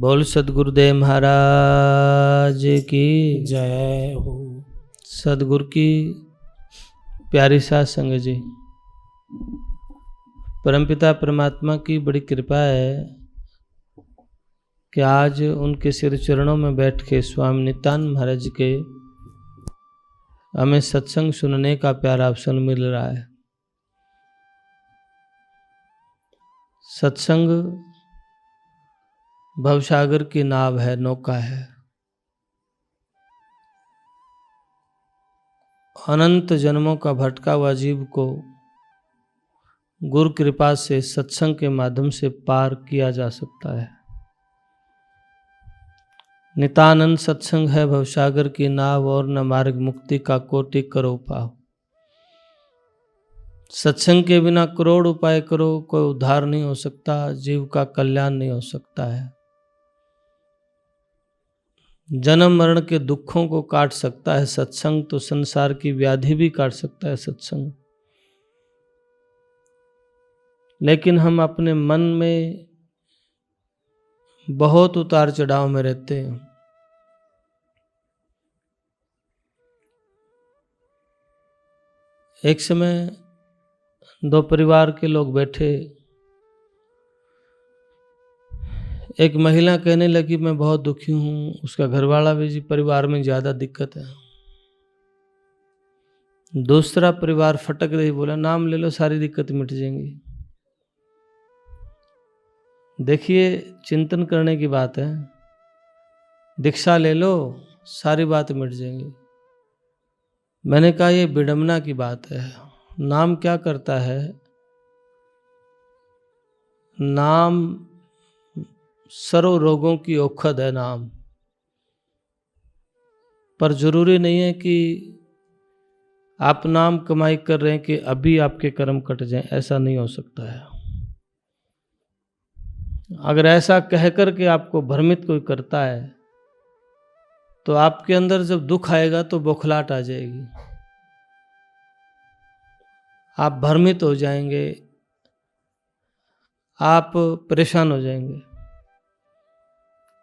बोल सदगुरुदेव महाराज की जय हो। सदगुरु की प्यारी साध संगत जी, परमपिता परमात्मा की बड़ी कृपा है कि आज उनके सिर चरणों में बैठ के स्वामी नित्यानंद महाराज के हमें सत्संग सुनने का प्यारा अवसर मिल रहा है। सत्संग भवसागर की नाव है, नौका है। अनंत जन्मों का भटका हुआ जीव को गुरु कृपा से सत्संग के माध्यम से पार किया जा सकता है। नितानंद सत्संग है भवसागर की नाव, और न मार्ग मुक्ति का कोटि करो पाओ। सत्संग के बिना करोड़ उपाय करो, कोई उद्धार नहीं हो सकता, जीव का कल्याण नहीं हो सकता है। जन्म मरण के दुखों को काट सकता है सत्संग, तो संसार की व्याधि भी काट सकता है सत्संग। लेकिन हम अपने मन में बहुत उतार चढ़ाव में रहते हैं। एक समय दो परिवार के लोग बैठे, एक महिला कहने लगी मैं बहुत दुखी हूँ, उसका घरवाला भी जी परिवार में ज़्यादा दिक्कत है। दूसरा परिवार फटक रही, बोला नाम ले लो सारी दिक्कत मिट जाएंगी। देखिए चिंतन करने की बात है, दीक्षा ले लो सारी बात मिट जाएंगी। मैंने कहा ये विडंबना की बात है। नाम क्या करता है? नाम सर्व रोगों की औषध है नाम, पर जरूरी नहीं है कि आप नाम कमाई कर रहे हैं कि अभी आपके कर्म कट जाएं, ऐसा नहीं हो सकता है। अगर ऐसा कह कर के आपको भ्रमित कोई करता है तो आपके अंदर जब दुख आएगा तो बौखलाहट आ जाएगी, आप भ्रमित हो जाएंगे, आप परेशान हो जाएंगे।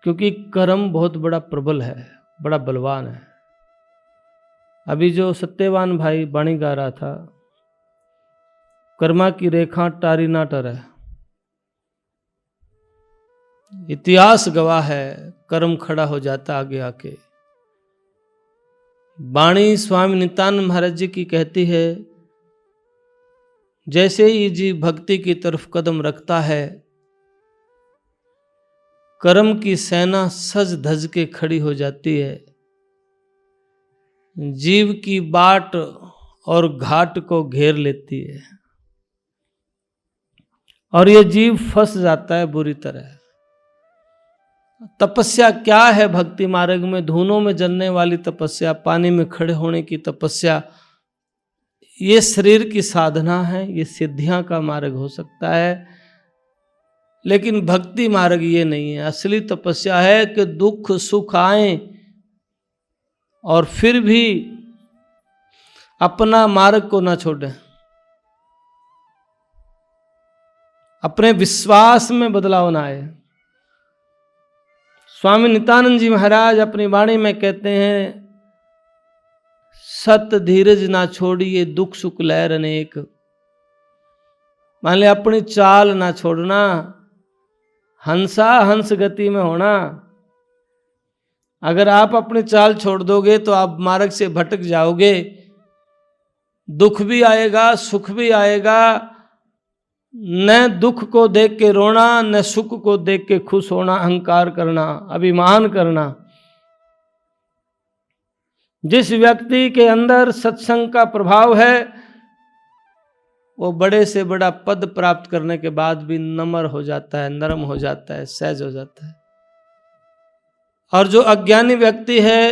क्योंकि कर्म बहुत बड़ा प्रबल है, बड़ा बलवान है। अभी जो सत्यवान भाई वाणी गा रहा था, कर्मा की रेखा टारी ना टरे, इतिहास गवाह है, कर्म खड़ा हो जाता आगे आके। वाणी स्वामी नित्यानंद महाराज जी की कहती है, जैसे ही जीव भक्ति की तरफ कदम रखता है, कर्म की सेना सज धज के खड़ी हो जाती है। जीव की बाट और घाट को घेर लेती है और ये जीव फंस जाता है बुरी तरह। तपस्या क्या है भक्ति मार्ग में? धुनों में जलने वाली तपस्या, पानी में खड़े होने की तपस्या, ये शरीर की साधना है, ये सिद्धियां का मार्ग हो सकता है। लेकिन भक्ति मार्ग ये नहीं है। असली तपस्या है कि दुख सुख आए और फिर भी अपना मार्ग को ना छोड़ें, अपने विश्वास में बदलाव ना आए। स्वामी नित्यानंद जी महाराज अपनी वाणी में कहते हैं, सत धीरज ना छोड़िए दुख सुख लहर अनेक। मान ले अपनी चाल ना छोड़ना, हंसा हंस गति में होना। अगर आप अपनी चाल छोड़ दोगे तो आप मार्ग से भटक जाओगे। दुख भी आएगा, सुख भी आएगा। न दुख को देख के रोना, न सुख को देख के खुश होना, अहंकार करना, अभिमान करना। जिस व्यक्ति के अंदर सत्संग का प्रभाव है, वो बड़े से बड़ा पद प्राप्त करने के बाद भी नम्र हो जाता है, नरम हो जाता है, सहज हो जाता है। और जो अज्ञानी व्यक्ति है,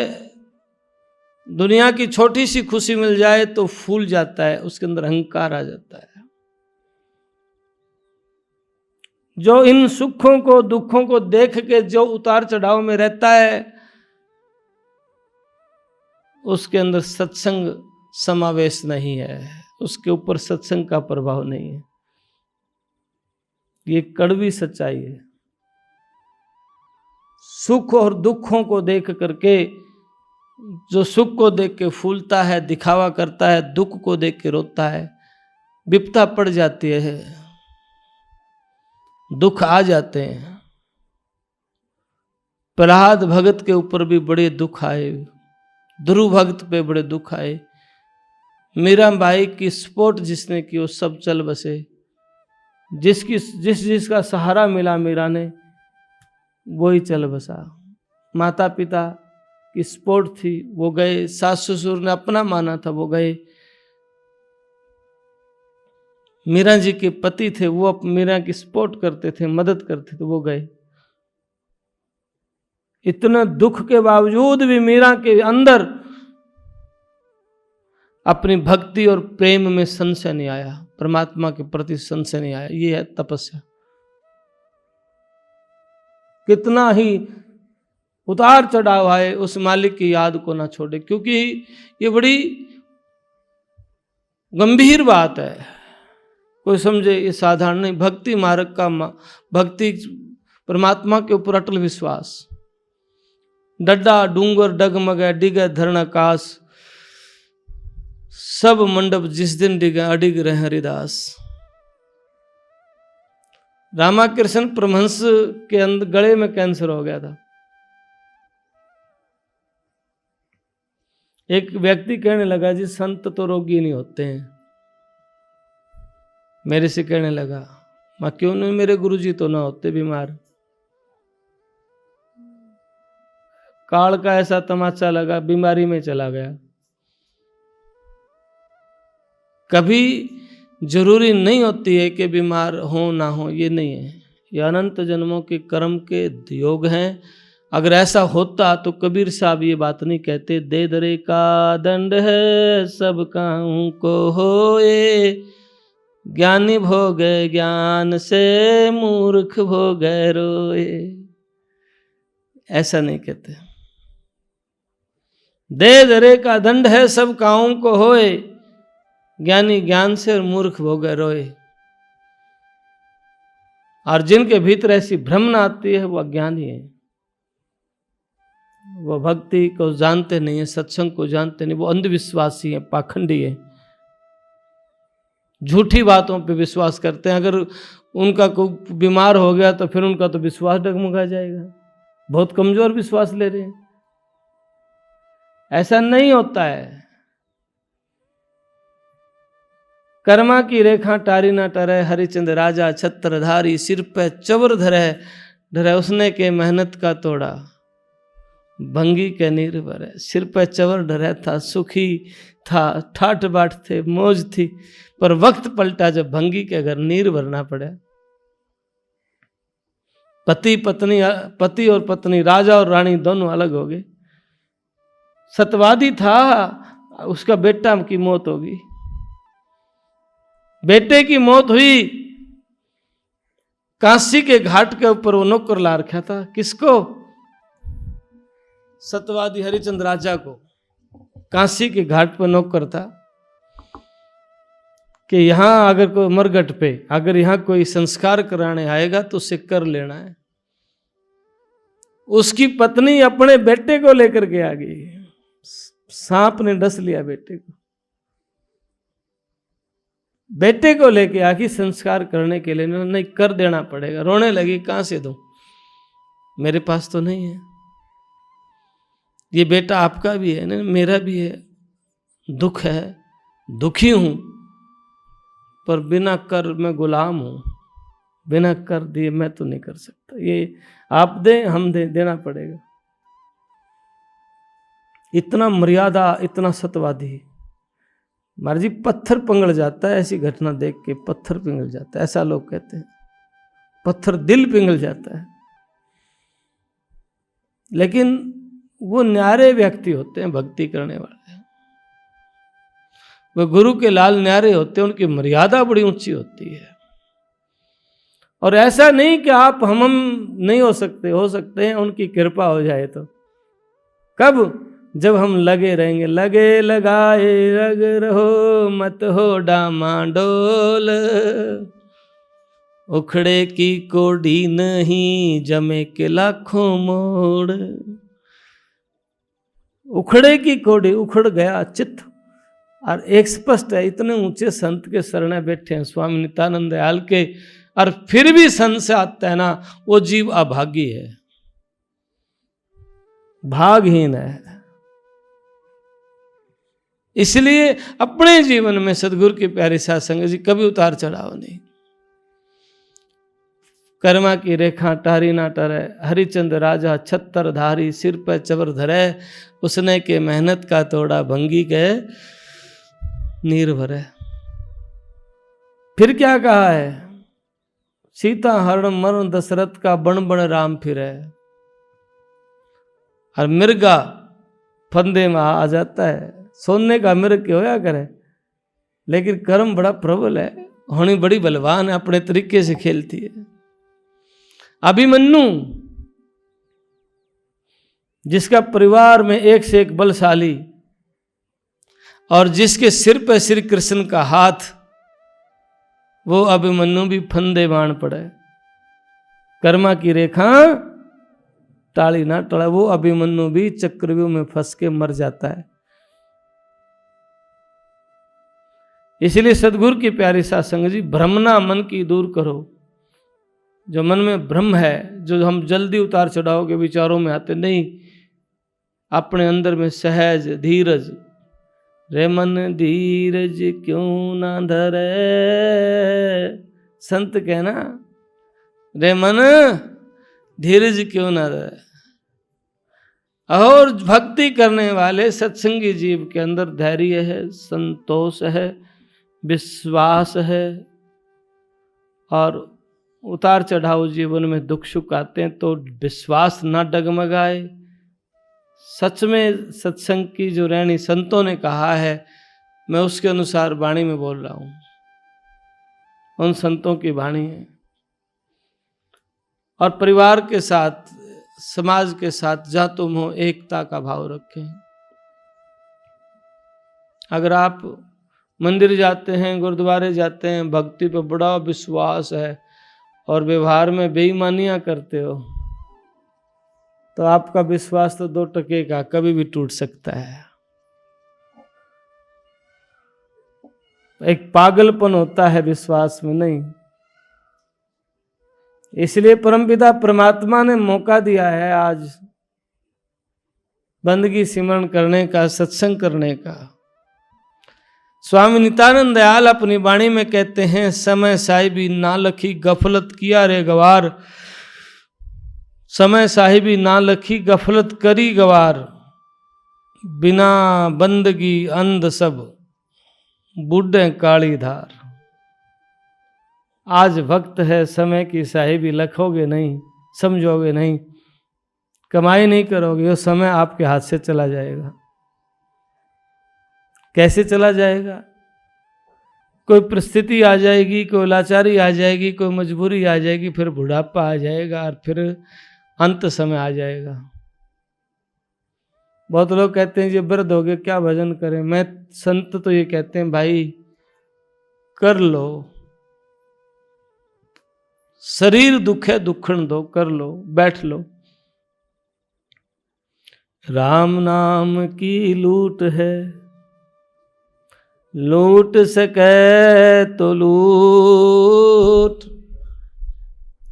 दुनिया की छोटी सी खुशी मिल जाए तो फूल जाता है, उसके अंदर अहंकार आ जाता है। जो इन सुखों को दुखों को देख के जो उतार चढ़ाव में रहता है, उसके अंदर सत्संग समावेश नहीं है, उसके ऊपर सत्संग का प्रभाव नहीं है। ये कड़वी सच्चाई है। सुख और दुखों को देख करके, जो सुख को देख के फूलता है, दिखावा करता है, दुख को देख के रोता है, विपदा पड़ जाती है, दुख आ जाते हैं। प्रहलाद भगत के ऊपर भी बड़े दुख आए, ध्रुव भगत पे बड़े दुख आए। मीराबाई की सपोर्ट जिसने की वो सब चल बसे, जिसका सहारा मिला मीरा ने वो ही चल बसा। माता पिता की सपोर्ट थी वो गए, सास ससुर ने अपना माना था वो गए, मीरा जी के पति थे वो मीरा की सपोर्ट करते थे, मदद करते थे, वो गए। इतना दुख के बावजूद भी मीरा के अंदर अपनी भक्ति और प्रेम में संशय नहीं आया, परमात्मा के प्रति संशय नहीं आया। ये है तपस्या। कितना ही उतार चढ़ाव आए, उस मालिक की याद को ना छोड़े, क्योंकि ये बड़ी गंभीर बात है। कोई समझे ये साधारण नहीं। भक्ति मार्ग का भक्ति परमात्मा के ऊपर अटल विश्वास। डड्डा डूंगर डगमगे डिगे धरण आकाश, सब मंडप जिस दिन डिगे अडिग रहे हरिदास। रामाकृष्ण परमहंस के अंदर गले में कैंसर हो गया था। एक व्यक्ति कहने लगा जी संत तो रोगी नहीं होते हैं। मेरे से कहने लगा मैं क्यों नहीं, मेरे गुरुजी तो ना होते बीमार। काल का ऐसा तमाचा लगा, बीमारी में चला गया। कभी जरूरी नहीं होती है कि बीमार हो ना हो, ये नहीं है, ये अनंत जन्मों के कर्म के योग हैं। अगर ऐसा होता तो कबीर साहब ये बात नहीं कहते, दे दरे का दंड है सब काहू को होए, ज्ञानी भोगे ज्ञान से मूर्ख भोगे रोए। ऐसा नहीं कहते। दे दरे का दंड है सब काहू को होए, ज्ञानी ज्ञान से और मूर्ख भोगे रोए। और जिनके भीतर ऐसी भ्रमण आती है वो अज्ञानी है, वो भक्ति को जानते नहीं है, सत्संग को जानते नहीं, वो अंधविश्वासी है, पाखंडी है, झूठी बातों पे विश्वास करते हैं। अगर उनका कोई बीमार हो गया तो फिर उनका तो विश्वास डगमगा जाएगा, बहुत कमजोर विश्वास ले रहे हैं। ऐसा नहीं होता है। कर्मा की रेखा टारी ना टरे, हरिचंद राजा छत्रधारी, सिर पे चवर धरे उसने के मेहनत का तोड़ा, भंगी के नीर भरे। सिर पे चवर धरे था, सुखी था, ठाठ बाट थे, मौज थी, पर वक्त पलटा जब भंगी के घर नीर भरना पड़ा। पति और पत्नी, राजा और रानी दोनों अलग हो गए। सतवादी था, उसका बेटा की मौत होगी। बेटे की मौत हुई, काशी के घाट के ऊपर वो नौकर ला रखा था। किसको? सतवादी हरिचंद राजा को। काशी के घाट पर नौकर था कि यहां अगर कोई मरघट पे अगर यहां कोई संस्कार कराने आएगा तो उसे कर लेना है। उसकी पत्नी अपने बेटे को लेकर के आ गई, सांप ने डस लिया बेटे को। बेटे को लेके आके संस्कार करने के लिए नहीं, कर देना पड़ेगा। रोने लगी, कहां से दूं, मेरे पास तो नहीं है। ये बेटा आपका भी है ना, मेरा भी है, दुख है, दुखी हूं, पर बिना कर मैं गुलाम हूं, बिना कर दिए मैं तो नहीं कर सकता। ये आप दें हम दें, देना पड़ेगा। इतना मर्यादा, इतना सत्यवादी। महाराज जी पत्थर पिघल जाता है, ऐसी घटना देख के पत्थर पिघल जाता है, ऐसा लोग कहते हैं। पत्थर दिल पिघल जाता है। लेकिन वो न्यारे व्यक्ति होते हैं, भक्ति करने वाले, वो गुरु के लाल न्यारे होते हैं, उनकी मर्यादा बड़ी ऊंची होती है। और ऐसा नहीं कि आप हम नहीं हो सकते हैं, उनकी कृपा हो जाए तो। कब? जब हम लगे रहेंगे, लगे लगाए लग रहो, मत हो डामाडोल। उखड़े की कोड़ी नहीं जमे के लाखों मोड़। उखड़े की कोड़ी, उखड़ गया चित्त। और एक स्पष्ट है, इतने ऊंचे संत के शरण बैठे हैं स्वामी नित्यानंद दयाल के, और फिर भी संत से आता है ना, वो जीव अभागी है, भागहीन है। इसलिए अपने जीवन में सदगुरु की प्यारी साध संगत जी कभी उतार चढ़ाव नहीं। कर्मा की रेखा टारी ना टरे, हरिचंद राजा छत्तर धारी, सिर पर चवर धरे, उसने के मेहनत का तोड़ा भंगी के नीर भरे। फिर क्या कहा है, सीता हरण मरण दशरथ का बण बण राम फिरे। और मिर्गा फंदे में आ जाता है, सोने का मिर्ग के होया करे, लेकिन कर्म बड़ा प्रबल है, होनी बड़ी बलवान है, अपने तरीके से खेलती है। अभिमन्यु जिसका परिवार में एक से एक बलशाली, और जिसके सिर पे श्री कृष्ण का हाथ, वो अभिमन्यु भी फंदे बाण पड़े, कर्मा की रेखा टाली ना टला, वो अभिमन्यु भी चक्रव्यूह में फंस के मर जाता है। इसलिए सदगुरु की प्यारी साध संगत जी, भ्रमना मन की दूर करो। जो मन में भ्रम है, जो हम जल्दी उतार चढ़ाव के विचारों में आते नहीं, अपने अंदर में सहज धीरज, रे मन धीरज क्यों ना धरे, संत कहना, रे मन धीरज क्यों ना धरे। और भक्ति करने वाले सत्संगी जीव के अंदर धैर्य है, संतोष है, विश्वास है, और उतार चढ़ाव जीवन में दुख सुख आते हैं तो विश्वास ना डगमगाए। सच में सत्संग की जो रहनी संतों ने कहा है, मैं उसके अनुसार वाणी में बोल रहा हूं, उन संतों की वाणी है। और परिवार के साथ, समाज के साथ जहां तुम हो, एकता का भाव रखें। अगर आप मंदिर जाते हैं, गुरुद्वारे जाते हैं, भक्ति पर बड़ा विश्वास है और व्यवहार में बेईमानियां करते हो, तो आपका विश्वास तो 2 टके का, कभी भी टूट सकता है। एक पागलपन होता है विश्वास में, नहीं। इसलिए परमपिता परमात्मा ने मौका दिया है आज बंदगी सिमरण करने का, सत्संग करने का। स्वामी नित्यानंद दयाल अपनी वाणी में कहते हैं, समय साहिबी ना लखी गफलत किया रे गवार, समय साहिबी ना लखी गफलत करी गवार, बिना बंदगी अंध सब बूढ़े काली धार। आज वक्त है, समय की साहिबी लखोगे नहीं, समझोगे नहीं, कमाई नहीं करोगे, वो समय आपके हाथ से चला जाएगा। कैसे चला जाएगा? कोई परिस्थिति आ जाएगी, कोई लाचारी आ जाएगी, कोई मजबूरी आ जाएगी, फिर बुढ़ापा आ जाएगा और फिर अंत समय आ जाएगा। बहुत लोग कहते हैं ये वृद्ध हो गए क्या भजन करें। मैं संत तो ये कहते हैं भाई कर लो, शरीर दुख है दुखण दो, कर लो, बैठ लो। राम नाम की लूट है, लूट सके तो लूट,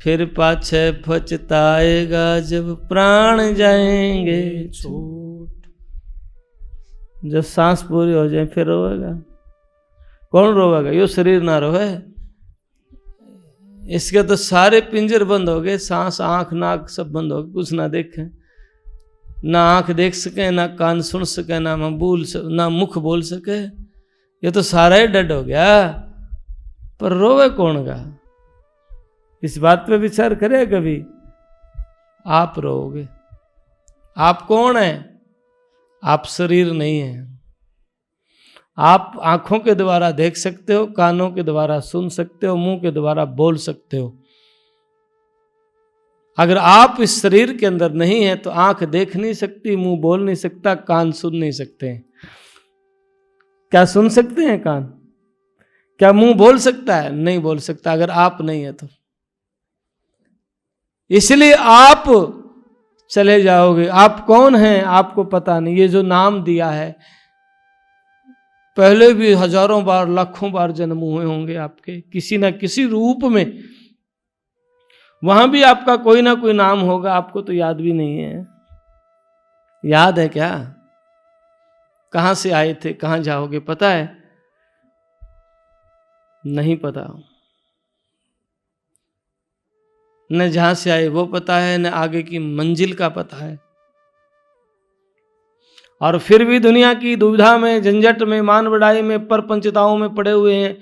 फिर पाछे पछताएगा जब प्राण जाएंगे छूट। जब सांस पूरी हो जाए फिर रोएगा। कौन रोएगा? यो शरीर ना रोए। इसके तो सारे पिंजर बंद हो गए, सांस आंख नाक सब बंद हो गए, कुछ ना देखें, ना आंख देख सके, ना कान सुन सके, ना मुख बोल सके। ये तो सारा ही डेड हो गया। पर रोवे कौन गा? इस बात पे विचार करे कभी? आप रोओगे। आप कौन है? आप शरीर नहीं है। आप आंखों के द्वारा देख सकते हो, कानों के द्वारा सुन सकते हो, मुंह के द्वारा बोल सकते हो। अगर आप इस शरीर के अंदर नहीं है तो आंख देख नहीं सकती, मुंह बोल नहीं सकता, कान सुन नहीं सकते। क्या सुन सकते हैं कान? क्या मुंह बोल सकता है? नहीं बोल सकता अगर आप नहीं है तो। इसलिए आप चले जाओगे। आप कौन हैं आपको पता नहीं। ये जो नाम दिया है, पहले भी हजारों बार लाखों बार जन्म हुए होंगे आपके किसी ना किसी रूप में। वहां भी आपका कोई ना कोई नाम होगा, आपको तो याद भी नहीं है। याद है क्या? कहां से आए थे, कहां जाओगे पता है? नहीं पता। न जहां से आए वो पता है, न आगे की मंजिल का पता है। और फिर भी दुनिया की दुविधा में, झंझट में, मान बढ़ाई में, परपंचिताओं में पड़े हुए हैं,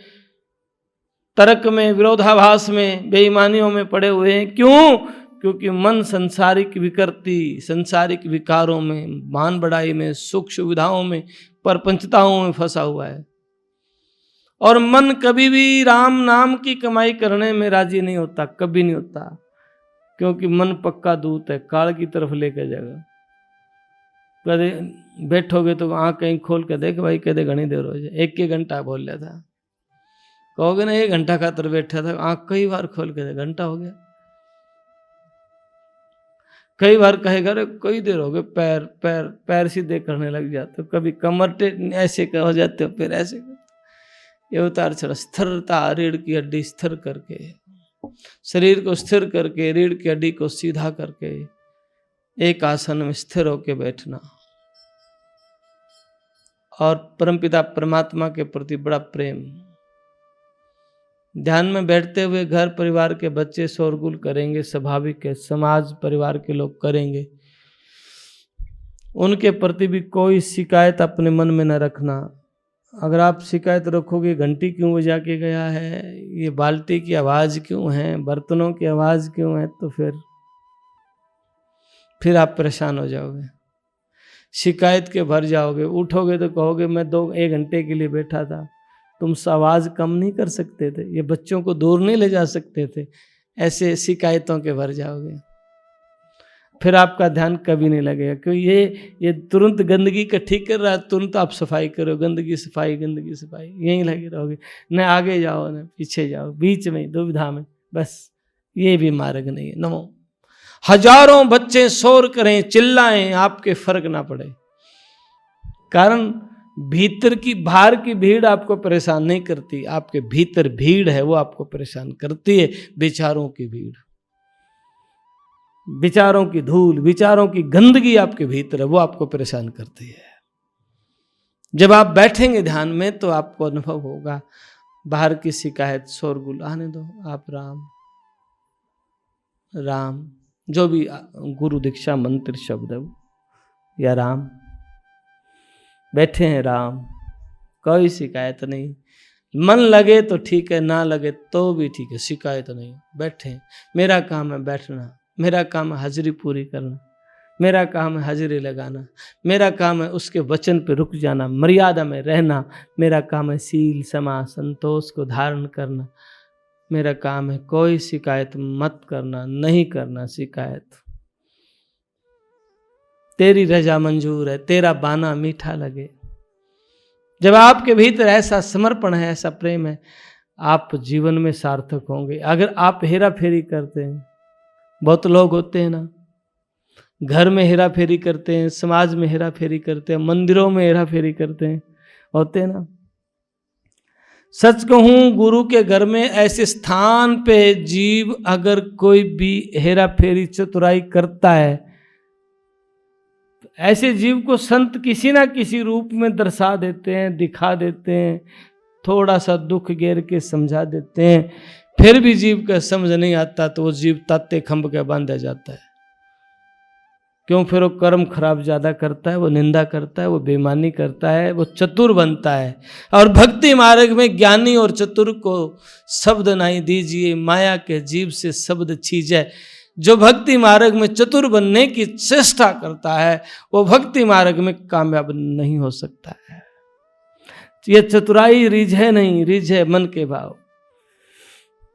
तर्क में, विरोधाभास में, बेईमानियों में पड़े हुए हैं। क्यों? क्योंकि मन संसारिक विकृति, संसारिक विकारों में, मान बढ़ाई में, सुख सुविधाओं में, परपंचिताओं में फंसा हुआ है। और मन कभी भी राम नाम की कमाई करने में राजी नहीं होता, कभी नहीं होता। क्योंकि मन पक्का दूत है, काल की तरफ लेकर जाएगा। कदे बैठोगे तो आँख कहीं खोल के देख भाई, कदे घनी देर हो जाए, 1 घंटा बोल लिया था, कहोगे ना 1 घंटा खातर बैठा था, आँख कई बार खोल के दे, घंटा हो गया। कई बार कहेगा अरे कई देर हो गए, पैर पैर पैर सीधे करने लग जाते हो, कभी कमर ऐसे हो जाते हो, फिर ऐसे। ये उतार चढ़ा, स्थिरता, रीढ़ की हड्डी स्थिर करके, शरीर को स्थिर करके, रीढ़ की हड्डी को सीधा करके एक आसन में स्थिर होकर बैठना। और परमपिता परमात्मा के प्रति बड़ा प्रेम। ध्यान में बैठते हुए घर परिवार के बच्चे शोरगुल करेंगे, स्वाभाविक है, समाज परिवार के लोग करेंगे। उनके प्रति भी कोई शिकायत अपने मन में न रखना। अगर आप शिकायत रखोगे, घंटी क्यों बजा के गया है, ये बाल्टी की आवाज़ क्यों है, बर्तनों की आवाज़ क्यों है, तो फिर आप परेशान हो जाओगे, शिकायत के भर जाओगे। उठोगे तो कहोगे मैं 1 घंटे के लिए बैठा था, तुम आवाज़ कम नहीं कर सकते थे, ये बच्चों को दूर नहीं ले जा सकते थे। ऐसे शिकायतों के भर जाओगे, फिर आपका ध्यान कभी नहीं लगेगा। क्योंकि ये तुरंत गंदगी का ठीक कर रहा है, तुरंत आप सफाई करो, गंदगी सफाई, गंदगी सफाई, यहीं लगे रहोगे। न आगे जाओ न पीछे जाओ, बीच में दुविधा में, बस ये भी मार्ग नहीं है। नमो। हजारों बच्चे शोर करें, चिल्लाएं, आपके फर्क ना पड़े। कारण भीतर की बाहर की भीड़ आपको परेशान नहीं करती, आपके भीतर भीड़ है वो आपको परेशान करती है। विचारों की भीड़, विचारों की धूल, विचारों की गंदगी आपके भीतर है, वो आपको परेशान करती है। जब आप बैठेंगे ध्यान में तो आपको अनुभव होगा, बाहर की शिकायत शोरगुल आने दो, आप राम राम, जो भी गुरु दीक्षा मंत्र शब्द है वो, या राम, बैठे हैं राम, कोई शिकायत नहीं। मन लगे तो ठीक है, ना लगे तो भी ठीक है, शिकायत नहीं। बैठे, मेरा काम है बैठना, मेरा काम है हाजिरी पूरी करना, मेरा काम है हाजिरी लगाना, मेरा काम है उसके वचन पे रुक जाना, मर्यादा में रहना, मेरा काम है सील समा संतोष को धारण करना, मेरा काम है कोई शिकायत मत करना, नहीं करना शिकायत। तेरी रजा मंजूर है, तेरा बाना मीठा लगे। जब आपके भीतर ऐसा समर्पण है, ऐसा प्रेम है, आप जीवन में सार्थक होंगे। अगर आप हेरा फेरी करते हैं, बहुत लोग होते हैं ना, घर में हेरा फेरी करते हैं, समाज में हेरा फेरी करते हैं, मंदिरों में हेरा फेरी करते हैं, होते हैं ना। सच कहूं, गुरु के घर में ऐसे स्थान पे जीव अगर कोई भी हेरा फेरी चतुराई करता है, ऐसे जीव को संत किसी ना किसी रूप में दर्शा देते हैं, दिखा देते हैं, थोड़ा सा दुख घेर के समझा देते हैं। फिर भी जीव का समझ नहीं आता तो वो जीव ताते खंभ के बांधा जाता है। क्यों? फिर वो कर्म खराब ज़्यादा करता है, वो निंदा करता है, वो बेईमानी करता है, वो चतुर बनता है। और भक्ति मार्ग में ज्ञानी और चतुर को शब्द नहीं दीजिए, माया के जीव से शब्द छीजे। जो भक्ति मार्ग में चतुर बनने की चेष्टा करता है वो भक्ति मार्ग में कामयाब नहीं हो सकता है। ये चतुराई रिझे नहीं, रिझे मन के भाव।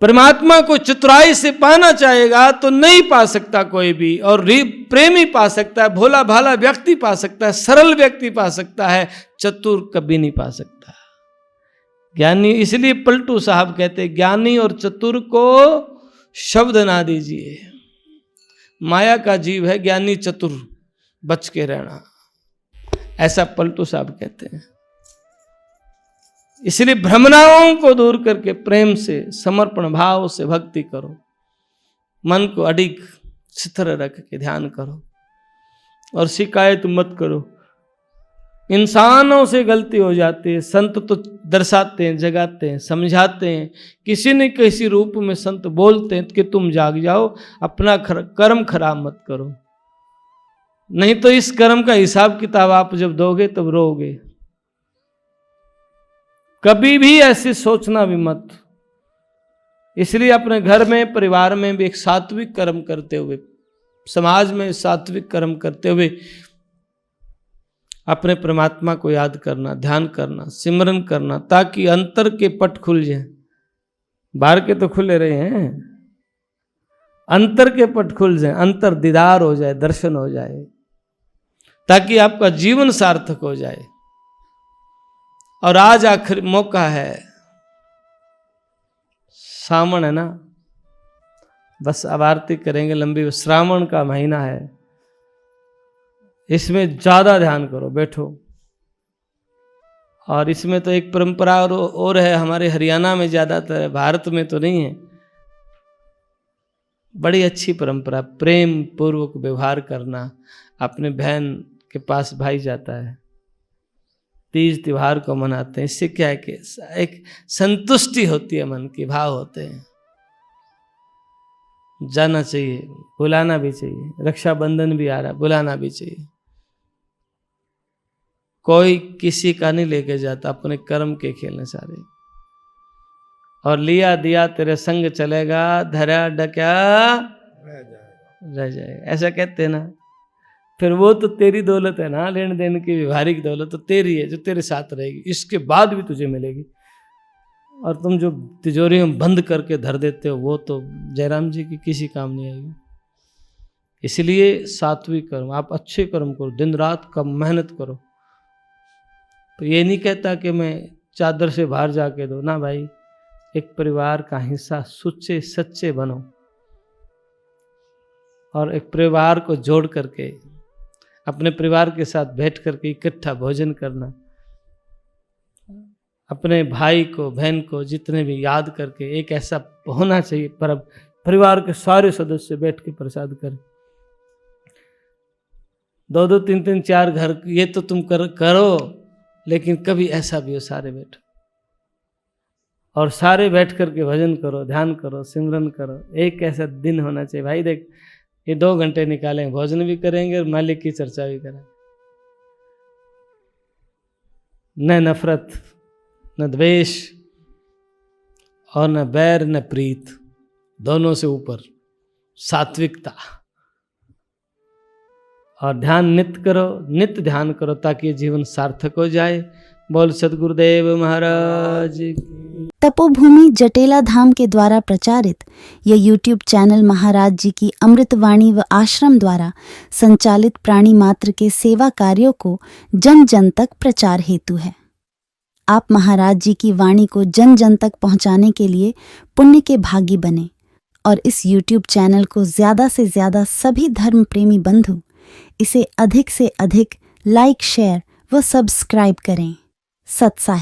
परमात्मा को चतुराई से पाना चाहेगा तो नहीं पा सकता कोई भी, और प्रेमी पा सकता है, भोला भाला व्यक्ति पा सकता है, सरल व्यक्ति पा सकता है, चतुर कभी नहीं पा सकता। ज्ञानी, इसलिए पलटू साहब कहते ज्ञानी और चतुर को शब्द ना दीजिए। माया का जीव है ज्ञानी चतुर, बच के रहना, ऐसा पलटू साहब कहते हैं। इसलिए भ्रमणाओं को दूर करके प्रेम से, समर्पण भाव से भक्ति करो, मन को अडिग स्थिर रख के ध्यान करो और शिकायत मत करो। इंसानों से गलती हो जाती है, संत तो दर्शाते हैं, जगाते हैं, समझाते हैं, किसी न किसी रूप में संत बोलते हैं कि तुम जाग जाओ, अपना कर्म खराब मत करो, नहीं तो इस कर्म का हिसाब किताब आप जब दोगे तब रोगे। कभी भी ऐसे सोचना भी मत। इसलिए अपने घर में, परिवार में भी एक सात्विक कर्म करते हुए, समाज में सात्विक कर्म करते हुए अपने परमात्मा को याद करना, ध्यान करना, सिमरन करना, ताकि अंतर के पट खुल जाए। बाहर के तो खुले रहे हैं, अंतर के पट खुल जाए, अंतर दीदार हो जाए, दर्शन हो जाए, ताकि आपका जीवन सार्थक हो जाए। और आज आखिर मौका है, सावन है ना, बस अब आरती करेंगे लंबी, श्रावण का महीना है, इसमें ज्यादा ध्यान करो, बैठो। और इसमें तो एक परंपरा और है, हमारे हरियाणा में ज्यादातर है, भारत में तो नहीं है। बड़ी अच्छी परंपरा, प्रेम पूर्वक व्यवहार करना। अपने बहन के पास भाई जाता है, तीज त्योहार को मनाते हैं। इससे क्या है कि एक संतुष्टि होती है, मन की भाव होते हैं। जाना चाहिए, बुलाना भी चाहिए। रक्षाबंधन भी आ रहा, बुलाना भी चाहिए। कोई किसी का नहीं लेके जाता, अपने कर्म के खेलने सारे। और लिया दिया तेरे संग चलेगा, धरा डका रह जाएगा, ऐसा कहते हैं ना। फिर वो तो तेरी दौलत है ना, लेन देन की व्यवहारिक दौलत तो तेरी है, जो तेरे साथ रहेगी, इसके बाद भी तुझे मिलेगी। और तुम जो तिजोरी में बंद करके धर देते हो, वो तो जयराम जी की किसी काम नहीं आएगी। इसलिए सात्विक कर्म, आप अच्छे कर्म करो, दिन रात कम मेहनत करो। तो ये नहीं कहता कि मैं चादर से बाहर जाके दो ना भाई, एक परिवार का हिस्सा सच्चे सच्चे बनो और एक परिवार को जोड़ करके, अपने परिवार के साथ बैठ करके इकट्ठा भोजन करना, अपने भाई को बहन को जितने भी याद करके एक ऐसा होना चाहिए पर परिवार के सारे सदस्य बैठ के प्रसाद करें। 2-2, 3-3, 4 घर ये तो तुम करो, लेकिन कभी ऐसा भी हो सारे बैठो और सारे बैठ करके भजन करो, ध्यान करो, सिमरन करो। एक ऐसा दिन होना चाहिए भाई, देख ये 2 घंटे निकालेंगे, भोजन भी करेंगे और मालिक की चर्चा भी करेंगे। न नफरत, न द्वेष और न बैर, न प्रीत, दोनों से ऊपर सात्विकता। और ध्यान नित्य करो, नित्य ध्यान करो, ताकि ये जीवन सार्थक हो जाए। बोल सद्गुरुदेव महाराज। तपोभूमि जटेला धाम के द्वारा प्रचारित यह YouTube चैनल महाराज जी की अमृतवाणी व आश्रम द्वारा संचालित प्राणी मात्र के सेवा कार्यों को जन जन तक प्रचार हेतु है। आप महाराज जी की वाणी को जन जन तक पहुंचाने के लिए पुण्य के भागी बने और इस YouTube चैनल को ज्यादा से ज्यादा सभी धर्म प्रेमी बंधु इसे अधिक से अधिक लाइक, शेयर व सब्सक्राइब करें। सत्साहिब।